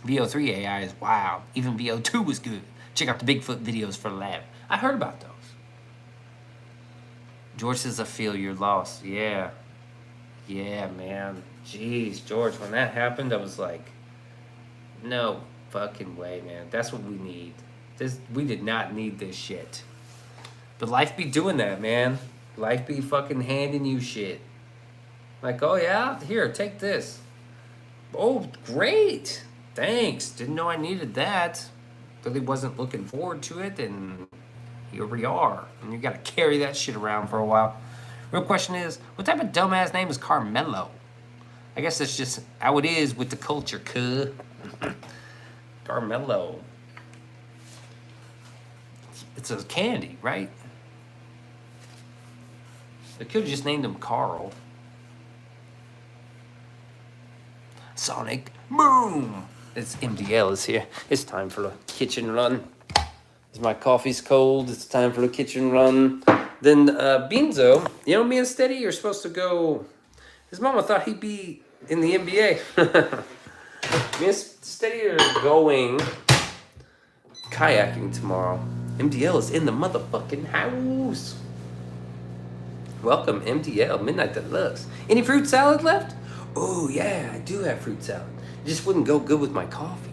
VO3 AI is wild. Even VO2 was good. Check out the Bigfoot videos for the lab. I heard about those. George says, I feel your loss. Yeah. Yeah, man. Jeez, George, when that happened, I was like, no fucking way, man. That's what we need. We did not need this shit. But life be doing that, man. Life be fucking handing you shit. Like, oh yeah? Here, take this. Oh, great. Thanks. Didn't know I needed that. Really wasn't looking forward to it, and here we are. And you gotta carry that shit around for a while. Real question is, what type of dumbass name is Carmelo? I guess that's just how it is with the culture, cuh. Carmelo. It's a candy, right? They could have just named him Carl. Sonic Boom! It's MDL is here. It's time for the kitchen run. As my coffee's cold, it's time for the kitchen run. Then Beanso, you know, me and Steady, you're supposed to go. His mama thought he'd be in the NBA. Me and Steady are going kayaking tomorrow. MDL is in the motherfucking house. Welcome, MDL, Midnight Deluxe. Any fruit salad left? Oh, yeah, I do have fruit salad. It just wouldn't go good with my coffee.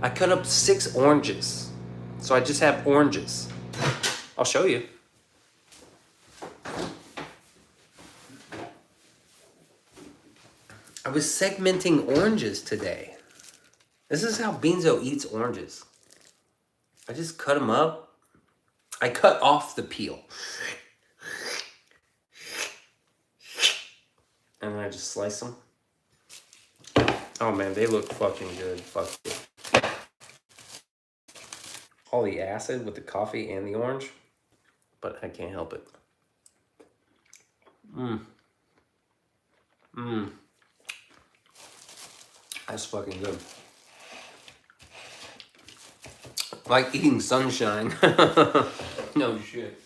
I cut up 6 oranges. So I just have oranges. I'll show you. I was segmenting oranges today. This is how Beanso eats oranges. I just cut them up. I cut off the peel. And then I just slice them. Oh man, they look fucking good. Fuck it. All the acid with the coffee and the orange. But I can't help it. That's fucking good. Like eating sunshine. No shit.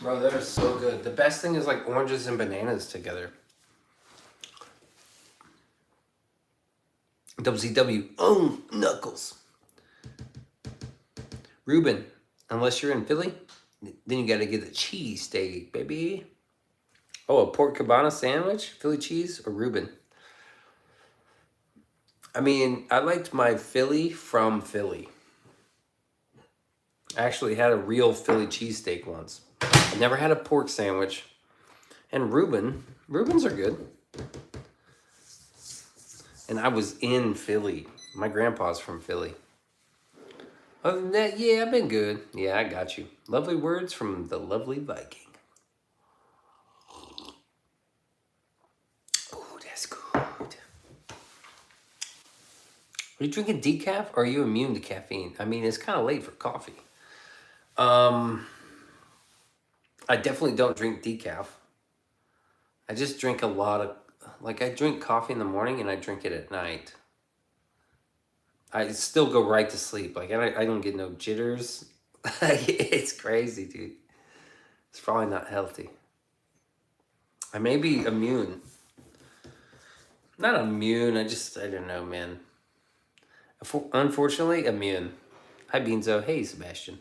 Bro, they're so good. The best thing is like oranges and bananas together. WCW. Oh, Knuckles. Ruben, unless you're in Philly, then you gotta get a cheesesteak, baby. Oh, a pork cabana sandwich? Philly cheese or Reuben? I mean, I liked my Philly from Philly. I actually had a real Philly cheesesteak once. I never had a pork sandwich. And Reubens are good. And I was in Philly. My grandpa's from Philly. Other than that, yeah, I've been good. Yeah, I got you. Lovely words from the lovely Viking. Oh, that's good. Are you drinking decaf or are you immune to caffeine? I mean, it's kind of late for coffee. I definitely don't drink decaf. I just drink a lot of, like I drink coffee in the morning and I drink it at night. I still go right to sleep. Like I don't get no jitters. It's crazy, dude. It's probably not healthy. I may be immune. Not immune, I don't know, man. Unfortunately, immune. Hi, Beanso. Hey, Sebastian.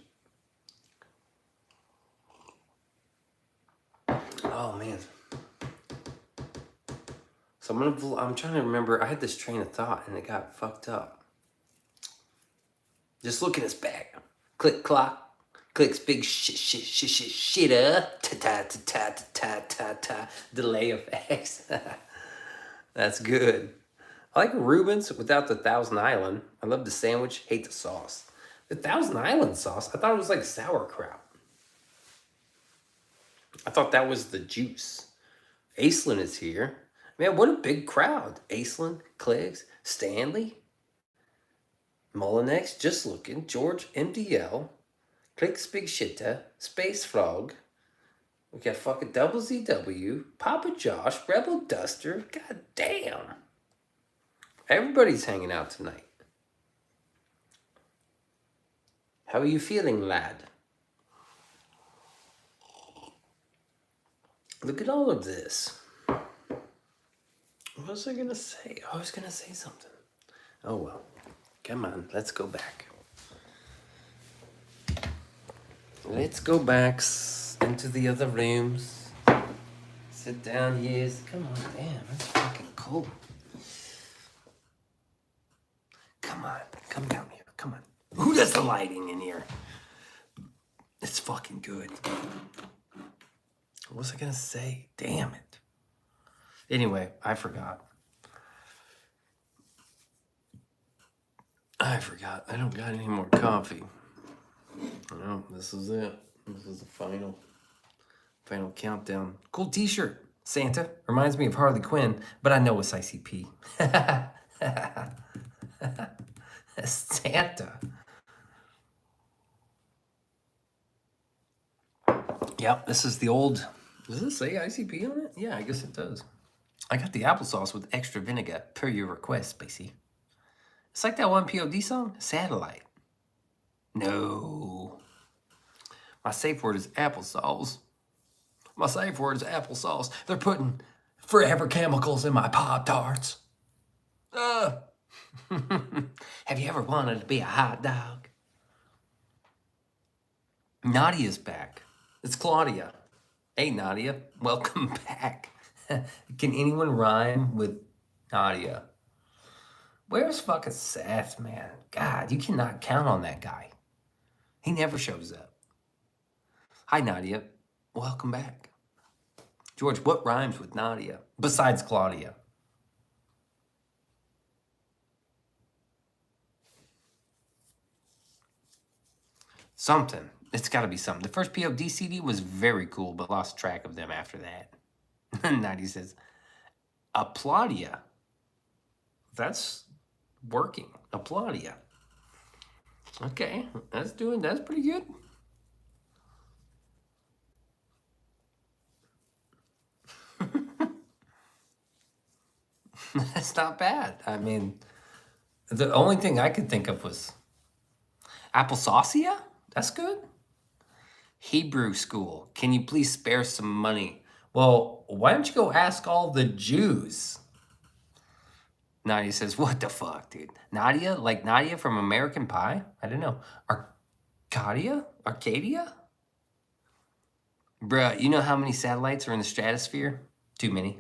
Oh, So I'm trying to remember. I had this train of thought and it got fucked up. Just look at his back. Click clock. Clicks big shitter. Ta ta ta ta ta ta ta. Delay effects. That's good. I like Reuben's without the Thousand Island. I love the sandwich. Hate the sauce. The Thousand Island sauce. I thought it was like sauerkraut. I thought that was the juice. Aislinn is here. Man, what a big crowd. Aislinn, Cleggs, Stanley, Mullinex, Just Looking, George, MDL, Clicks Big Shitta, Space Frog. We got fucking Double ZW, Papa Josh, Rebel Duster. God damn. Everybody's hanging out tonight. How are you feeling, lad? Look at all of this. What was I gonna say? I was gonna say something. Oh well. Come on, let's go back. Let's go back into the other rooms. Sit down here. Come on, damn, it's fucking cold. Come on, come down here. Come on. Who does the lighting in here? It's fucking good. What was I gonna say? Damn it. Anyway, I forgot. I don't got any more coffee. No, this is it. This is the final countdown. Cool t-shirt. Santa. Reminds me of Harley Quinn, but I know it's ICP. Santa. Yep, this is the old... Does this say ICP on it? Yeah, I guess it does. I got the applesauce with extra vinegar, per your request, Spacey. It's like that one POD song, Satellite. No. My safe word is applesauce. My safe word is applesauce. They're putting forever chemicals in my Pop-Tarts. Have you ever wanted to be a hot dog? Nadia's back. It's Claudia. Hey, Nadia. Welcome back. Can anyone rhyme with Nadia? Where's fucking Seth, man? God, you cannot count on that guy. He never shows up. Hi, Nadia. Welcome back. George, what rhymes with Nadia besides Claudia? Something. It's got to be something. The first POD CD was very cool, but lost track of them after that. Nadia says, Applaudia. That's working. Applaudia. Okay, that's pretty good. That's not bad. I mean, the only thing I could think of was applesaucia. That's good. Hebrew school. Can you please spare some money? Well, why don't you go ask all the Jews? Nadia says, what the fuck, dude? Nadia? Like Nadia from American Pie? I don't know. Arcadia? Bruh, you know how many satellites are in the stratosphere? Too many.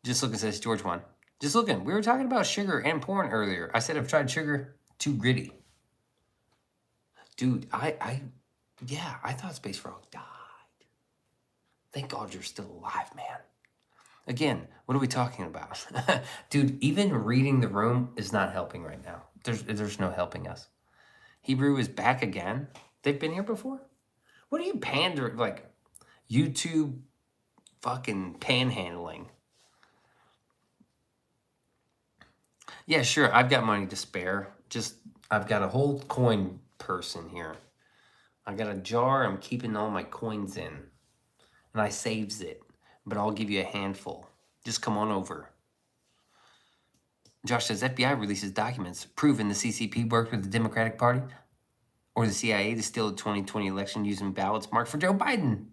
Just looking, says George one. Just looking. We were talking about sugar and porn earlier. I said I've tried sugar. Too gritty. Dude, I thought Space Frog died. Thank God you're still alive, man. Again, what are we talking about? Dude, even reading the room is not helping right now. There's no helping us. Hebrew is back again. They've been here before? What are you pandering, like, YouTube fucking panhandling? Yeah, sure, I've got money to spare. I've got a whole coin purse in here. I got a jar I'm keeping all my coins in. And I saves it. But I'll give you a handful. Just come on over. Josh says, FBI releases documents proving the CCP worked with the Democratic Party or the CIA to steal the 2020 election using ballots marked for Joe Biden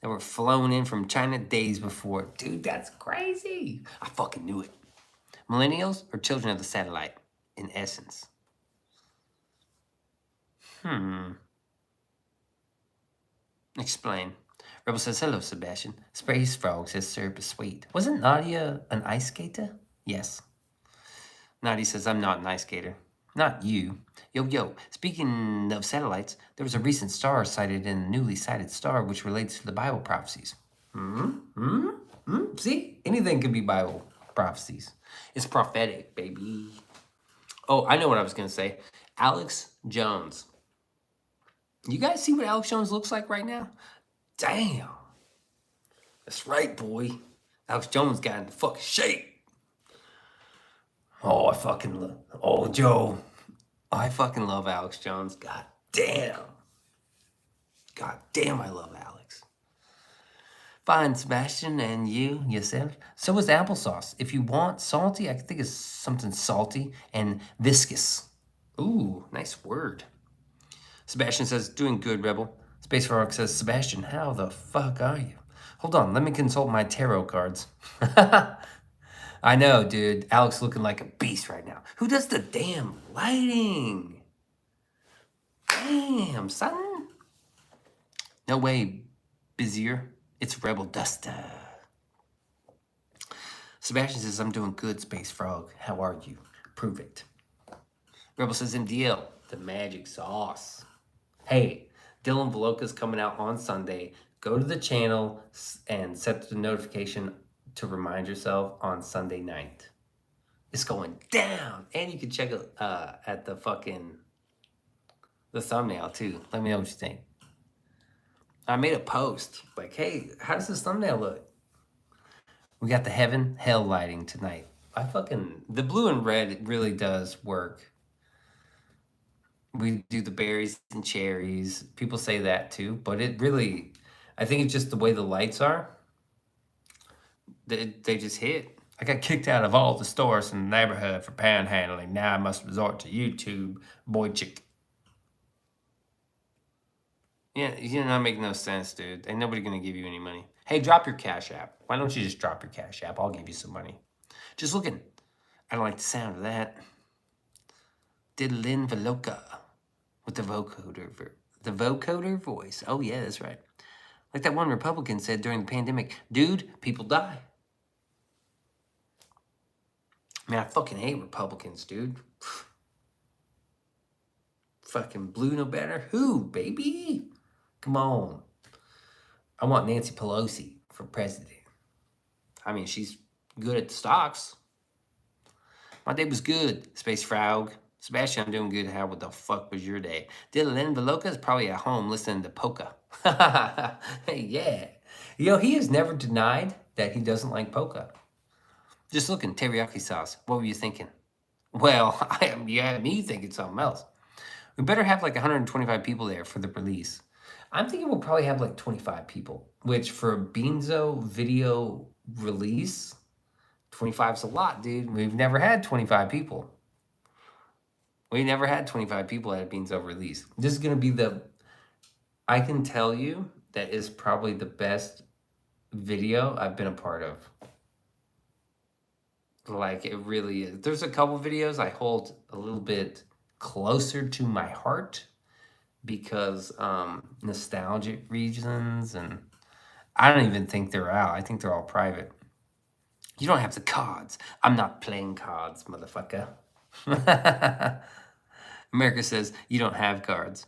that were flown in from China days before. Dude, that's crazy. I fucking knew it. Millennials are children of the satellite, in essence. Explain. Rebel says, hello, Sebastian. Space Frog says, syrup is sweet. Wasn't Nadia an ice skater? Yes. Nadia says, I'm not an ice skater. Not you. Yo, speaking of satellites, there was a recent star sighted in a newly sighted star which relates to the Bible prophecies. See? Anything could be Bible prophecies. It's prophetic, baby. Oh, I know what I was going to say. Alex Jones. You guys see what Alex Jones looks like right now? Damn. That's right, boy. Alex Jones got in fucking shape. Oh, I fucking love... Oh, Joe. I fucking love Alex Jones. God damn. God damn, I love Alex. Fine, Sebastian, and you, yourself. So is applesauce. If you want salty, I think it's something salty and viscous. Ooh, nice word. Sebastian says, doing good, Rebel. Space Frog says, Sebastian, how the fuck are you? Hold on, let me consult my tarot cards. I know, dude. Alex looking like a beast right now. Who does the damn lighting? Damn, son. No way, busier. It's Rebel Duster. Sebastian says, I'm doing good, Space Frog. How are you? Prove it. Rebel says, MDL, the magic sauce. Hey, Dylan Veloka's coming out on Sunday. Go to the channel and set the notification to remind yourself on Sunday night. It's going down. And you can check it at the thumbnail too. Let me know what you think. I made a post like, hey, how does this thumbnail look? We got the heaven, hell lighting tonight. The blue and red really does work. We do the berries and cherries. People say that too, but it really, I think it's just the way the lights are. They just hit. I got kicked out of all the stores in the neighborhood for panhandling. Now I must resort to YouTube, boy chick. Yeah, you're not making no sense, dude. Ain't nobody gonna give you any money. Hey, drop your Cash App. Why don't you just drop your Cash App? I'll give you some money. Just looking. I don't like the sound of that. Diddlin Veloka with the vocoder voice. Oh yeah, that's right. Like that one Republican said during the pandemic, dude, people die. Man, I fucking hate Republicans, dude. Fucking blue no better. Who, baby? Come on. I want Nancy Pelosi for president. I mean, she's good at the stocks. My day was good, Space Frog. Sebastian, I'm doing good. How the fuck was your day? Dylan Veloka is probably at home listening to polka. Hey, yeah. You know, he has never denied that he doesn't like polka. Just looking, teriyaki sauce. What were you thinking? Well, you had me thinking something else. We better have like 125 people there for the release. I'm thinking we'll probably have like 25 people, which for a Beanso video release, 25 is a lot, dude. We've never had 25 people. We never had 25 people at a Beanso release. This is going to be I can tell you that is probably the best video I've been a part of. Like, it really is. There's a couple videos I hold a little bit closer to my heart because nostalgic reasons, and I don't even think they're out. I think they're all private. You don't have the cards. I'm not playing cards, motherfucker. America says, you don't have cards.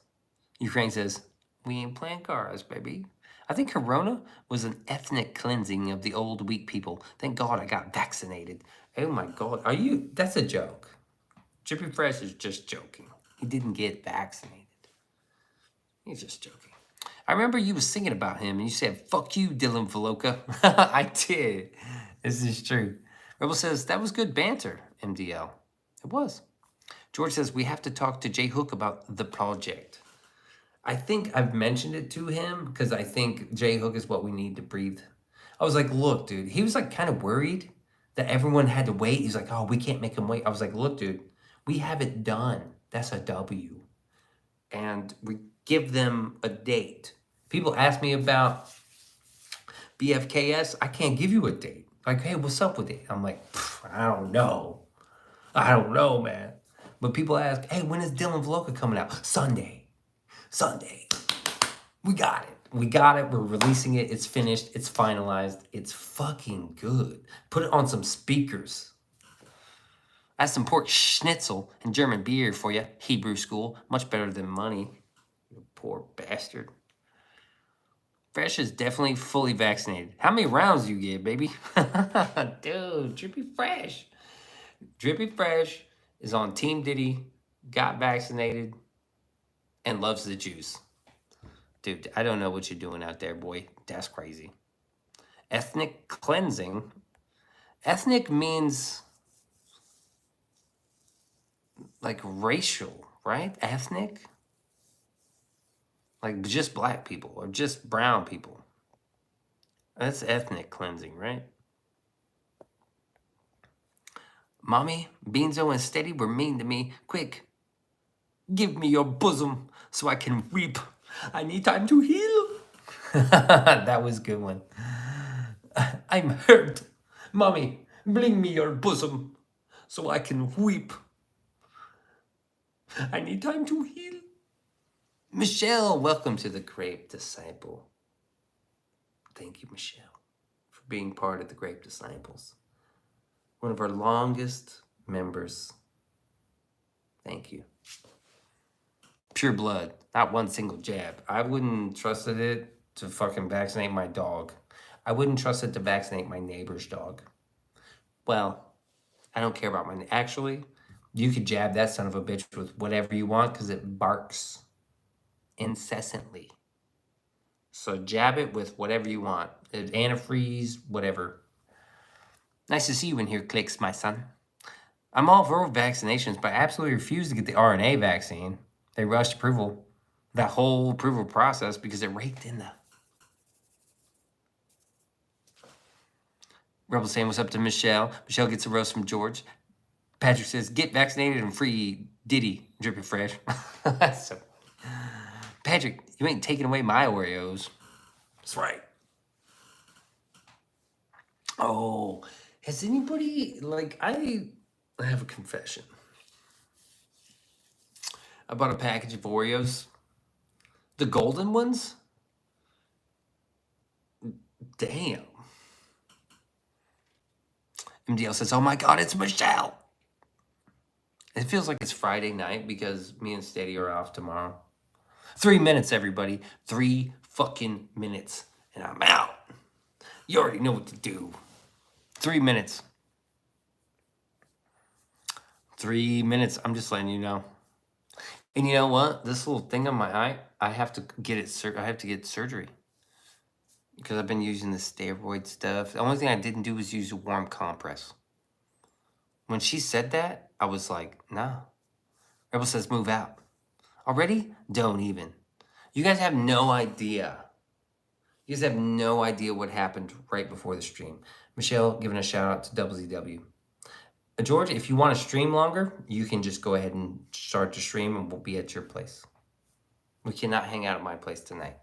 Ukraine says, we ain't playing cards, baby. I think Corona was an ethnic cleansing of the old weak people. Thank God I got vaccinated. Oh my God, that's a joke. Chippy Fresh is just joking. He didn't get vaccinated. He's just joking. I remember you was singing about him and you said, fuck you, Dylan Veloka. I did. This is true. Rebel says, that was good banter, MDL. It was. George says, we have to talk to Jay Hook about the project. I think I've mentioned it to him because I think Jay Hook is what we need to breathe. I was like, look, dude. He was like kind of worried that everyone had to wait. He's like, oh, we can't make him wait. I was like, look, dude, we have it done. That's a W. And we give them a date. People ask me about BFKS. I can't give you a date. Like, hey, what's up with it? I'm like, I don't know. I don't know, man. But people ask, hey, when is Dylan Veloka coming out? Sunday. We got it. We got it. We're releasing it. It's finished. It's finalized. It's fucking good. Put it on some speakers. That's some pork schnitzel and German beer for you. Hebrew school. Much better than money. You poor bastard. Fresh is definitely fully vaccinated. How many rounds do you get, baby? Dude, Drippy Fresh. Drippy Fresh is on Team Diddy, got vaccinated, and loves the juice. Dude, I don't know what you're doing out there, boy. That's crazy. Ethnic cleansing. Ethnic means like racial, right? Ethnic? Like just black people or just brown people. That's ethnic cleansing, right? Mommy, Beanso and Steady were mean to me. Quick, give me your bosom so I can weep. I need time to heal. That was a good one. I'm hurt. Mommy, bring me your bosom so I can weep. I need time to heal. Michelle, welcome to the Grape Disciple. Thank you, Michelle, for being part of the Grape Disciples. One of our longest members. Thank you. Pure blood, not one single jab. I wouldn't trusted it to fucking vaccinate my dog. I wouldn't trust it to vaccinate my neighbor's dog. Well, I don't care about my... Actually, you could jab that son of a bitch with whatever you want because it barks incessantly. So jab it with whatever you want. Antifreeze, whatever. Nice to see you in here, Clicks, my son. I'm all for vaccinations, but I absolutely refuse to get the RNA vaccine. They rushed approval, that whole approval process, because it raked in the... Rebel saying what's up to Michelle. Michelle gets a roast from George. Patrick says, get vaccinated and free Diddy, Dripping Fresh. That's so... Patrick, you ain't taking away my Oreos. That's right. Oh, has anybody, like, I have a confession. I bought a package of Oreos. The golden ones? Damn. MDL says, oh my God, it's Michelle. It feels like it's Friday night because me and Steady are off tomorrow. 3 minutes, everybody. 3 fucking minutes. And I'm out. You already know what to do. 3 minutes. 3 minutes. I'm just letting you know. And you know what? This little thing on my eye, I have to get it. I have to get surgery because I've been using the steroid stuff. The only thing I didn't do was use a warm compress. When she said that, I was like, nah. Rebel says, move out. Already? Don't even. You guys have no idea. You guys have no idea what happened right before the stream. Michelle giving a shout out to WZW. George, if you want to stream longer, you can just go ahead and start to stream and we'll be at your place. We cannot hang out at my place tonight.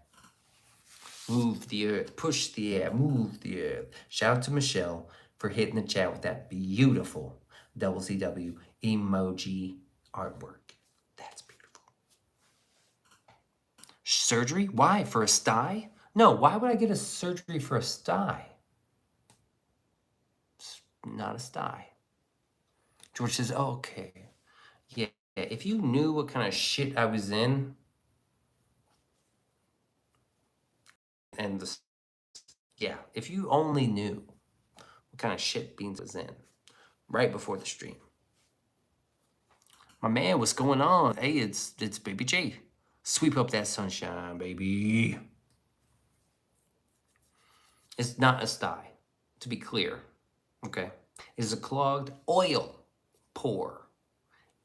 Move the earth, push the air, move the earth. Shout out to Michelle for hitting the chat with that beautiful WZW emoji artwork. That's beautiful. Surgery? Why? For a sty? No, why would I get a surgery for a sty? It's not a sty. George says, oh, okay. Yeah, if you knew what kind of shit I was in, and if you only knew what kind of shit Beans was in right before the stream. My man, what's going on? Hey, it's Baby J. Sweep up that sunshine, baby. It's not a sty, to be clear, okay? It's a clogged oil pore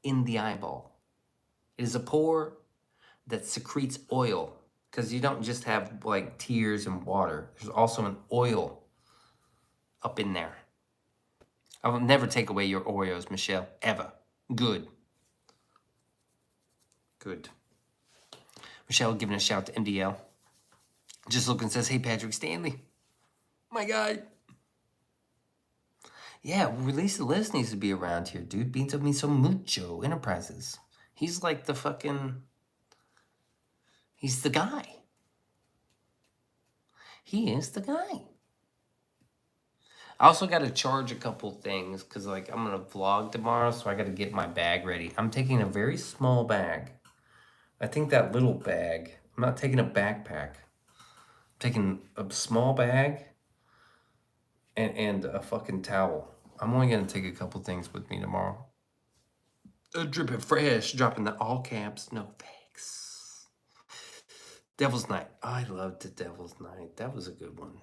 in the eyeball. It is a pore that secretes oil because you don't just have like tears and water. There's also an oil up in there. I will never take away your Oreos, Michelle, ever. Good. Good. Michelle giving a shout out to MDL. Just looking says, hey, Patrick Stanley. My guy. Yeah, Release the List needs to be around here, dude. Beanso me so mucho Enterprises. He's like the fucking... He's the guy. He is the guy. I also got to charge a couple things because, like, I'm going to vlog tomorrow, so I got to get my bag ready. I'm taking a very small bag. I think that little bag, I'm not taking a backpack. I'm taking a small bag and a fucking towel. I'm only going to take a couple things with me tomorrow. Dripping fresh, dropping the all caps, no thanks. Devil's Night. Oh, I loved the Devil's Night. That was a good one.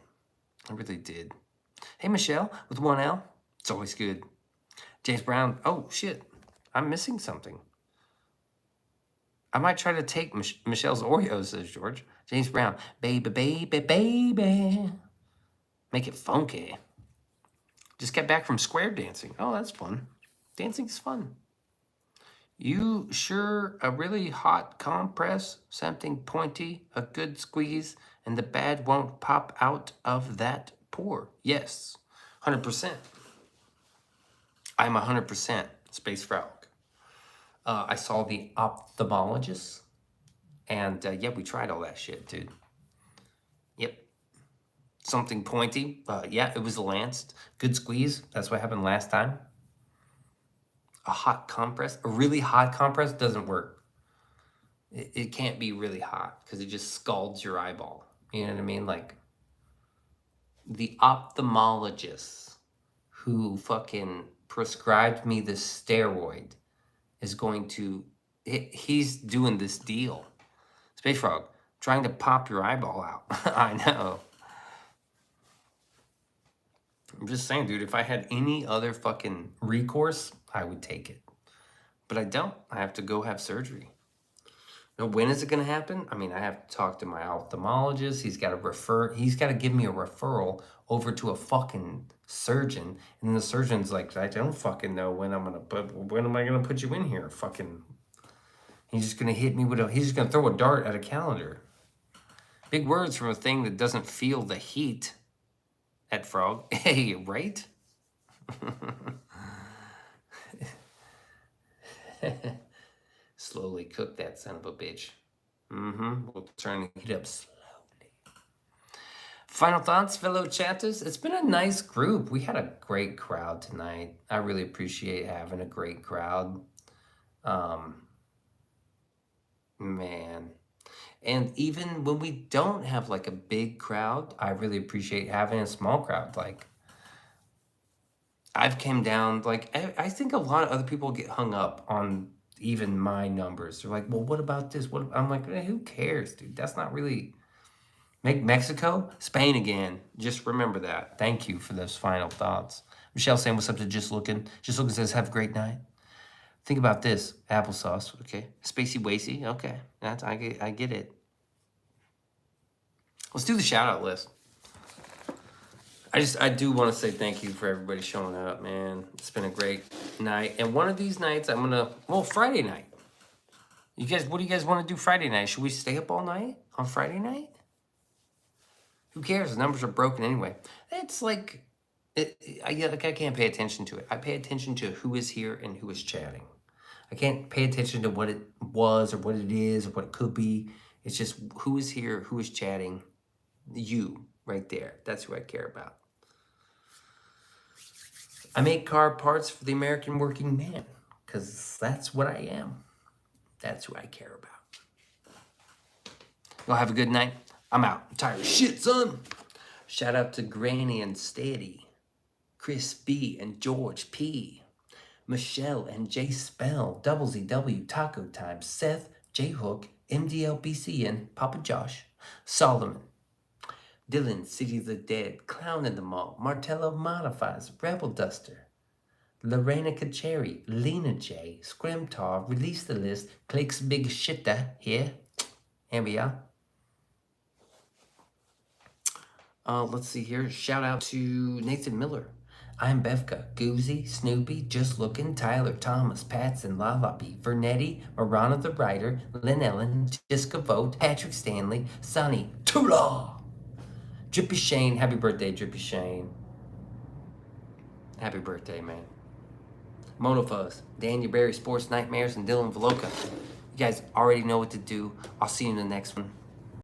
I really did. Hey, Michelle, with 1L. It's always good. James Brown. Oh, shit. I'm missing something. I might try to take Michelle's Oreos, says George. James Brown. Baby, baby, baby. Make it funky. Just got back from square dancing. Oh, that's fun. Dancing's fun. You sure a really hot compress, something pointy, a good squeeze, and the bad won't pop out of that pore? Yes, 100%. I'm 100% Space Frog. I saw the ophthalmologist, and yeah, we tried all that shit, dude. Yep. Something pointy. Yeah, it was a lanced. Good squeeze. That's what happened last time. A hot compress, a really hot compress doesn't work. It can't be really hot because it just scalds your eyeball. You know what I mean? Like, the ophthalmologist who fucking prescribed me this steroid is going to, he's doing this deal. Space Frog, trying to pop your eyeball out. I know. I'm just saying, dude, if I had any other fucking recourse, I would take it. But I don't. I have to go have surgery. Now, when is it going to happen? I mean, I have to talk to my ophthalmologist. He's got to give me a referral over to a fucking surgeon. And then the surgeon's like, I don't fucking know when am I going to put you in here? Fucking, he's just going to hit me he's just going to throw a dart at a calendar. Big words from a thing that doesn't feel the heat. At Frog. Hey, right? Slowly cook that son of a bitch. We'll turn the heat up slowly. Final thoughts, fellow chatters? It's been a nice group. We had a great crowd tonight. I really appreciate having a great crowd. Man. And even when we don't have like a big crowd, I really appreciate having a small crowd. Like, I've came down, like, I think a lot of other people get hung up on even my numbers. They're like, well, what about this? I'm like, who cares, dude? That's not really, make Mexico, Spain again. Just remember that. Thank you for those final thoughts. Michelle saying, what's up to Just Looking? Just Looking says, have a great night. Think about this, applesauce, okay. Spacey Wacy, okay. I get it. Let's do the shout out list. I do want to say thank you for everybody showing up, man. It's been a great night. And one of these nights, Friday night. What do you guys want to do Friday night? Should we stay up all night on Friday night? Who cares? The numbers are broken anyway. It's like, I can't pay attention to it. I pay attention to who is here and who is chatting. I can't pay attention to what it was or what it is or what it could be. It's just who is here, who is chatting. You, right there. That's who I care about. I make car parts for the American working man because that's what I am. That's who I care about. Y'all have a good night. I'm out. I'm tired of shit, son. Shout out to Granny and Steady, Chris B and George P, Michelle and J Spell, Double ZW, Taco Time, Seth, J Hook, MDLBCN, Papa Josh, Solomon, Dylan, City of the Dead, Clown in the Mall, Martello Modifies, Rebel Duster, Lorena Kacheri, Lena J, Scrimtar, Release the List, Clicks Big Shitta here. Here we are. Let's see here. Shout out to Nathan Miller. I'm Bevka, Goozy, Snoopy, Just Looking, Tyler, Thomas, Patson, Lalapi, Vernetti, Marana the Writer, Lynn Ellen, Jessica Vogt, Patrick Stanley, Sonny, Tula, Drippy Shane. Happy birthday, Drippy Shane. Happy birthday, man. Monofuzz, Daniel Berry, Sports Nightmares, and Dylan Veloka. You guys already know what to do. I'll see you in the next one.